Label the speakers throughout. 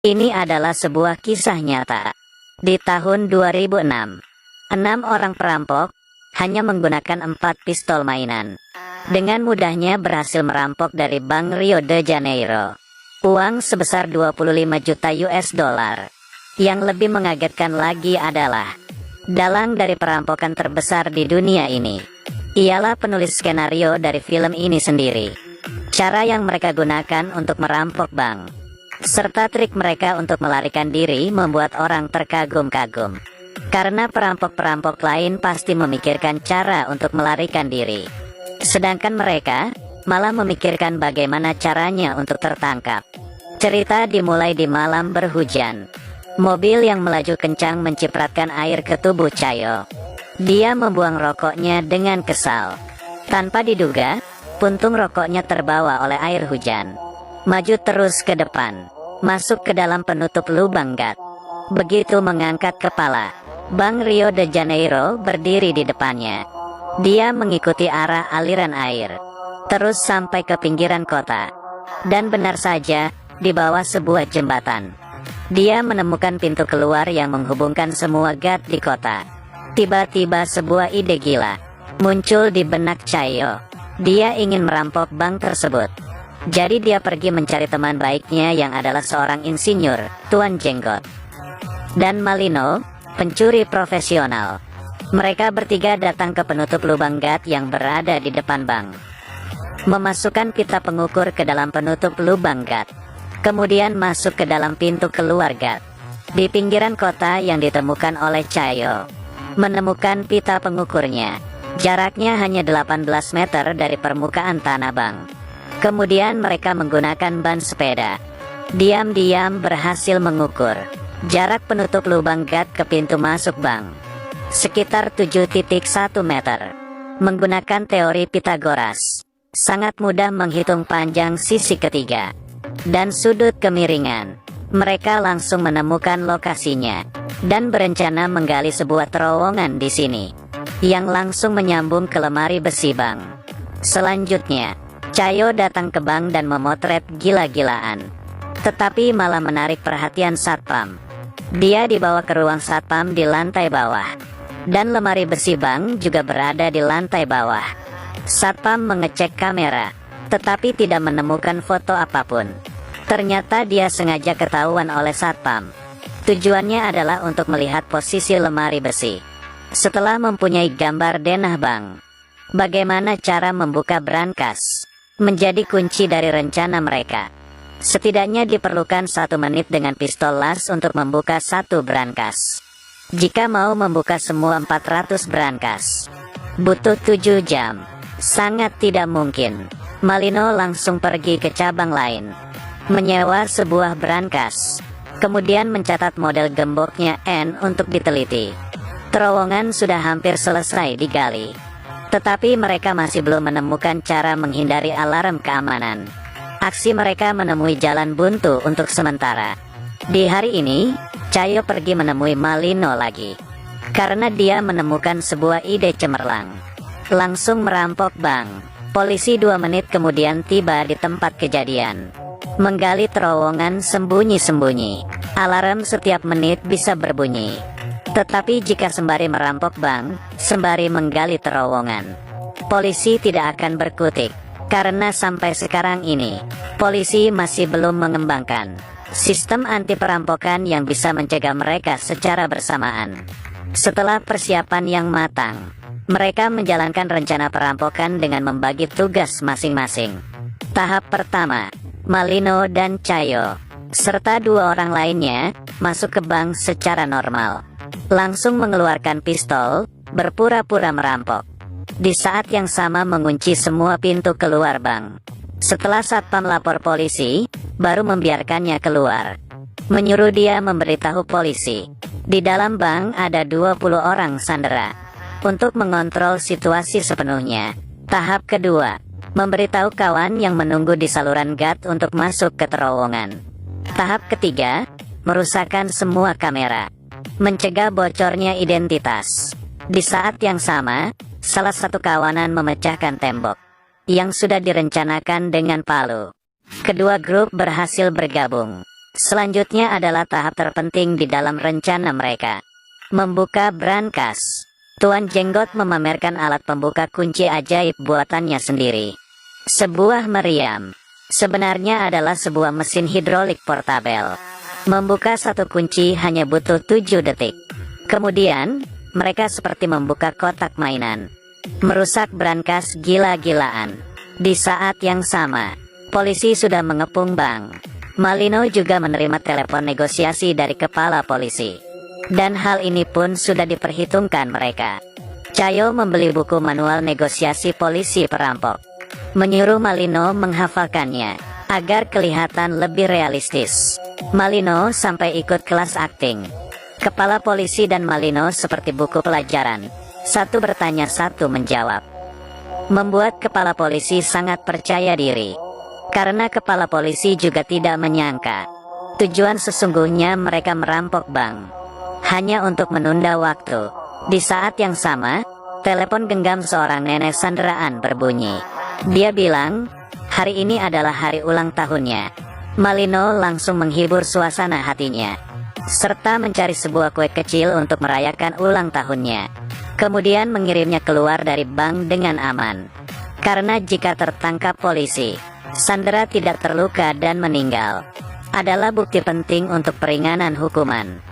Speaker 1: Ini adalah sebuah kisah nyata. Di tahun 2006, 6 orang perampok hanya menggunakan 4 pistol mainan. Dengan mudahnya berhasil merampok dari Bank Rio de Janeiro. Uang sebesar 25 juta US dollar. Yang lebih mengagetkan lagi adalah dalang dari perampokan terbesar di dunia ini ialah penulis skenario dari film ini sendiri. Cara yang mereka gunakan untuk merampok bank, serta trik mereka untuk melarikan diri membuat orang terkagum-kagum. Karena perampok-perampok lain pasti memikirkan cara untuk melarikan diri. Sedangkan mereka malah memikirkan bagaimana caranya untuk tertangkap. Cerita dimulai di malam berhujan. Mobil yang melaju kencang mencipratkan air ke tubuh Chayo. Dia membuang rokoknya dengan kesal. Tanpa diduga, puntung rokoknya terbawa oleh air hujan. Maju terus ke depan, masuk ke dalam penutup lubang gat. Begitu mengangkat kepala, Bank Rio de Janeiro berdiri di depannya. Dia mengikuti arah aliran air, terus sampai ke pinggiran kota. Dan benar saja, di bawah sebuah jembatan, dia menemukan pintu keluar yang menghubungkan semua gat di kota. Tiba-tiba sebuah ide gila muncul di benak Chayo. Dia ingin merampok bank tersebut. Jadi dia pergi mencari teman baiknya yang adalah seorang insinyur, Tuan Jenggot, dan Malino, pencuri profesional. Mereka bertiga datang ke penutup lubang gat yang berada di depan bank. Memasukkan pita pengukur ke dalam penutup lubang gat. Kemudian masuk ke dalam pintu keluar gat. Di pinggiran kota yang ditemukan oleh Chayo, menemukan pita pengukurnya. Jaraknya hanya 18 meter dari permukaan tanah bank. Kemudian mereka menggunakan ban sepeda. Diam-diam berhasil mengukur jarak penutup lubang gat ke pintu masuk bank. Sekitar 7,1 meter. Menggunakan teori Pythagoras, sangat mudah menghitung panjang sisi ketiga dan sudut kemiringan. Mereka langsung menemukan lokasinya dan berencana menggali sebuah terowongan di sini yang langsung menyambung ke lemari besi bank. Selanjutnya, Chayo datang ke bank dan memotret gila-gilaan, tetapi malah menarik perhatian satpam. Dia dibawa ke ruang satpam di lantai bawah, dan lemari besi bank juga berada di lantai bawah. Satpam mengecek kamera, tetapi tidak menemukan foto apapun. Ternyata dia sengaja ketahuan oleh satpam. Tujuannya adalah untuk melihat posisi lemari besi. Setelah mempunyai gambar denah bank, bagaimana cara membuka brankas menjadi kunci dari rencana mereka. Setidaknya diperlukan 1 menit dengan pistol las untuk membuka 1 brankas. Jika mau membuka semua 400 brankas, butuh 7 jam. Sangat tidak mungkin. Malino langsung pergi ke cabang lain, menyewa sebuah brankas, kemudian mencatat model gemboknya N untuk diteliti. Terowongan sudah hampir selesai digali, tetapi mereka masih belum menemukan cara menghindari alarm keamanan. Aksi mereka menemui jalan buntu untuk sementara. Di hari ini, Chayo pergi menemui Malino lagi, karena dia menemukan sebuah ide cemerlang. Langsung merampok bank. Polisi 2 menit kemudian tiba di tempat kejadian, menggali terowongan sembunyi-sembunyi. Alarm setiap menit bisa berbunyi. Tetapi jika sembari merampok bank, sembari menggali terowongan, polisi tidak akan berkutik. Karena sampai sekarang ini, polisi masih belum mengembangkan sistem anti perampokan yang bisa mencegah mereka secara bersamaan. Setelah persiapan yang matang, mereka menjalankan rencana perampokan dengan membagi tugas masing-masing. Tahap pertama, Malino dan Chayo, serta 2 orang lainnya, masuk ke bank secara normal. Langsung mengeluarkan pistol, berpura-pura merampok. Di saat yang sama mengunci semua pintu keluar bank. Setelah satpam lapor polisi, baru membiarkannya keluar. Menyuruh dia memberitahu polisi. Di dalam bank ada 20 orang sandera. Untuk mengontrol situasi sepenuhnya. Tahap kedua, memberitahu kawan yang menunggu di saluran gat untuk masuk ke terowongan. Tahap ketiga, merusakkan semua kamera, mencegah bocornya identitas. Di saat yang sama, salah satu kawanan memecahkan tembok yang sudah direncanakan dengan palu. Kedua grup berhasil bergabung. Selanjutnya adalah tahap terpenting di dalam rencana mereka. Membuka brankas. Tuan Jenggot memamerkan alat pembuka kunci ajaib buatannya sendiri. Sebuah meriam. Sebenarnya adalah sebuah mesin hidrolik portabel. Membuka satu kunci hanya butuh 7 detik. Kemudian, mereka seperti membuka kotak mainan. Merusak brankas gila-gilaan. Di saat yang sama, polisi sudah mengepung bank. Malino juga menerima telepon negosiasi dari kepala polisi. Dan hal ini pun sudah diperhitungkan mereka. Cayo membeli buku manual negosiasi polisi perampok. Menyuruh Malino menghafalkannya, agar kelihatan lebih realistis. Malino sampai ikut kelas akting. Kepala polisi dan Malino seperti buku pelajaran. Satu bertanya, satu menjawab. Membuat kepala polisi sangat percaya diri. Karena kepala polisi juga tidak menyangka tujuan sesungguhnya mereka merampok bank hanya untuk menunda waktu. Di saat yang sama, telepon genggam seorang nenek sanderaan berbunyi. Dia bilang, hari ini adalah hari ulang tahunnya. Malino langsung menghibur suasana hatinya, serta mencari sebuah kue kecil untuk merayakan ulang tahunnya. Kemudian mengirimnya keluar dari bank dengan aman. Karena jika tertangkap polisi, Sandera tidak terluka dan meninggal. Adalah bukti penting untuk peringanan hukuman.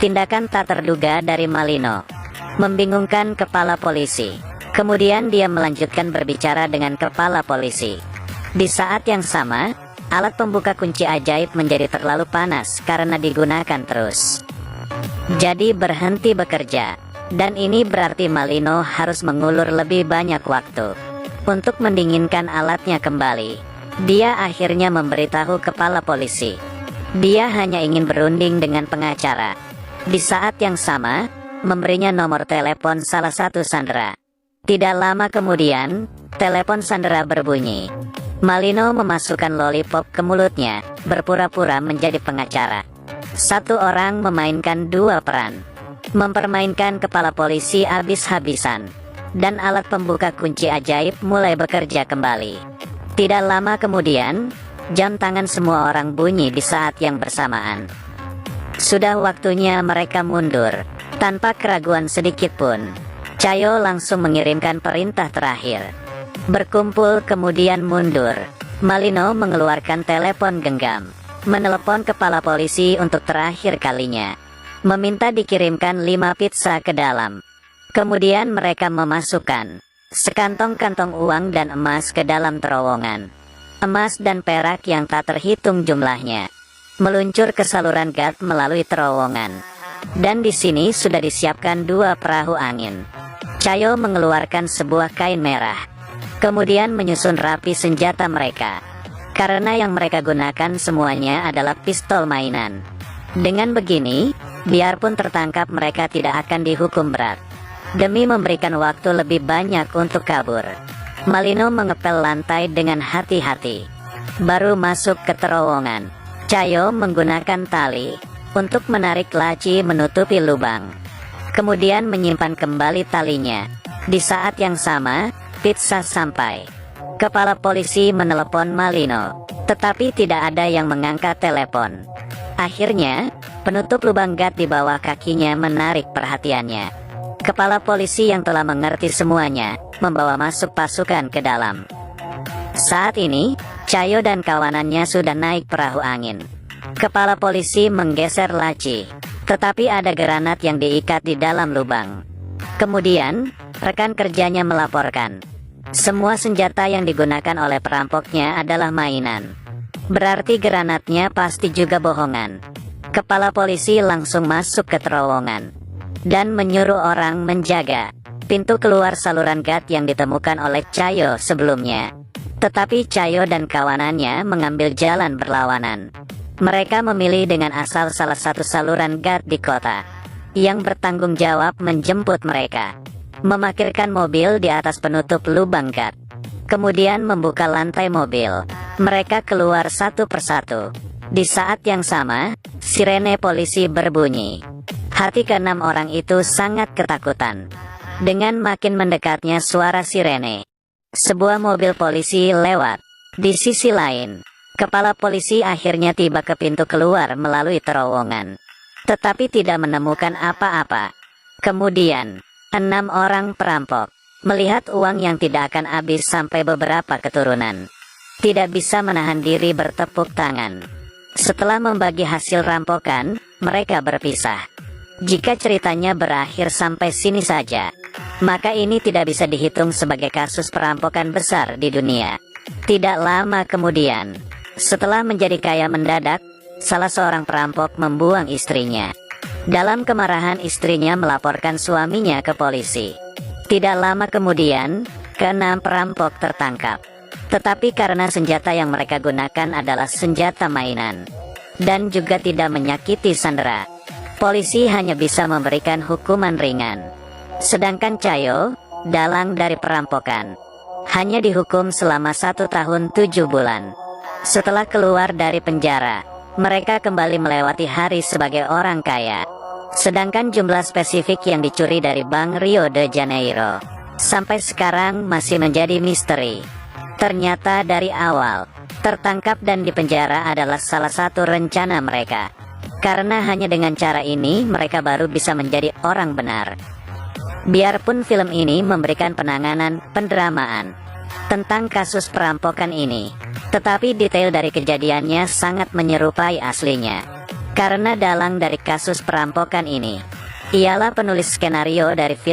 Speaker 1: Tindakan tak terduga dari Malino membingungkan kepala polisi. Kemudian dia melanjutkan berbicara dengan kepala polisi. Di saat yang sama, alat pembuka kunci ajaib menjadi terlalu panas karena digunakan terus. Jadi berhenti bekerja. Dan ini berarti Malino harus mengulur lebih banyak waktu untuk mendinginkan alatnya kembali. Dia akhirnya memberitahu kepala polisi. Dia hanya ingin berunding dengan pengacara. Di saat yang sama, memberinya nomor telepon salah satu sandera. Tidak lama kemudian, telepon sandera berbunyi. Malino memasukkan lollipop ke mulutnya, berpura-pura menjadi pengacara. Satu orang memainkan dua peran. Mempermainkan kepala polisi habis-habisan. Dan alat pembuka kunci ajaib mulai bekerja kembali. Tidak lama kemudian, jam tangan semua orang bunyi di saat yang bersamaan. Sudah waktunya mereka mundur. Tanpa keraguan sedikit pun, Cayo langsung mengirimkan perintah terakhir. Berkumpul kemudian mundur. Malino mengeluarkan telepon genggam, menelepon kepala polisi untuk terakhir kalinya. Meminta dikirimkan 5 pizza ke dalam. Kemudian mereka memasukkan sekantong-kantong uang dan emas ke dalam terowongan. Emas dan perak yang tak terhitung jumlahnya meluncur ke saluran gas melalui terowongan. Dan di sini sudah disiapkan 2 perahu angin. Cayo mengeluarkan sebuah kain merah. Kemudian menyusun rapi senjata mereka. Karena yang mereka gunakan semuanya adalah pistol mainan. Dengan begini, biarpun tertangkap mereka tidak akan dihukum berat. Demi memberikan waktu lebih banyak untuk kabur, Malino mengepel lantai dengan hati-hati. Baru masuk ke terowongan, Cayo menggunakan tali untuk menarik laci menutupi lubang. Kemudian menyimpan kembali talinya. Di saat yang sama, pizza sampai. Kepala polisi menelepon Malino, tetapi tidak ada yang mengangkat telepon. Akhirnya, penutup lubang gat di bawah kakinya menarik perhatiannya. Kepala polisi yang telah mengerti semuanya, membawa masuk pasukan ke dalam. Saat ini, Cayo dan kawanannya sudah naik perahu angin. Kepala polisi menggeser laci, tetapi ada granat yang diikat di dalam lubang. Kemudian, rekan kerjanya melaporkan, semua senjata yang digunakan oleh perampoknya adalah mainan. Berarti granatnya pasti juga bohongan. Kepala polisi langsung masuk ke terowongan dan menyuruh orang menjaga pintu keluar saluran gas yang ditemukan oleh Cayo sebelumnya. Tetapi Cayo dan kawanannya mengambil jalan berlawanan. Mereka memilih dengan asal salah satu saluran gas di kota yang bertanggung jawab menjemput mereka. Memarkirkan mobil di atas penutup lubang gas. Kemudian membuka lantai mobil. Mereka keluar satu persatu. Di saat yang sama, sirene polisi berbunyi. Hati keenam orang itu sangat ketakutan. Dengan makin mendekatnya suara sirene, sebuah mobil polisi lewat. Di sisi lain, Kepala polisi akhirnya tiba ke pintu keluar melalui terowongan, tetapi tidak menemukan apa-apa. Kemudian, 6 orang perampok melihat uang yang tidak akan habis sampai beberapa keturunan. Tidak bisa menahan diri bertepuk tangan. Setelah membagi hasil rampokan, mereka berpisah. Jika ceritanya berakhir sampai sini saja, maka ini tidak bisa dihitung sebagai kasus perampokan besar di dunia. Tidak lama kemudian, setelah menjadi kaya mendadak, salah seorang perampok membuang istrinya. Dalam kemarahan, istrinya melaporkan suaminya ke polisi. Tidak lama kemudian, ke-6 perampok tertangkap. Tetapi karena senjata yang mereka gunakan adalah senjata mainan, dan juga tidak menyakiti sandera, polisi hanya bisa memberikan hukuman ringan. Sedangkan Cayo, dalang dari perampokan, hanya dihukum selama 1 tahun 7 bulan. Setelah keluar dari penjara, mereka kembali melewati hari sebagai orang kaya. Sedangkan jumlah spesifik yang dicuri dari Bank Rio de Janeiro sampai sekarang masih menjadi misteri. Ternyata dari awal, tertangkap dan dipenjara adalah salah satu rencana mereka. Karena hanya dengan cara ini mereka baru bisa menjadi orang benar. Biarpun film ini memberikan penanganan pendramaan tentang kasus perampokan ini, tetapi detail dari kejadiannya sangat menyerupai aslinya. Karena dalang dari kasus perampokan ini ialah penulis skenario dari film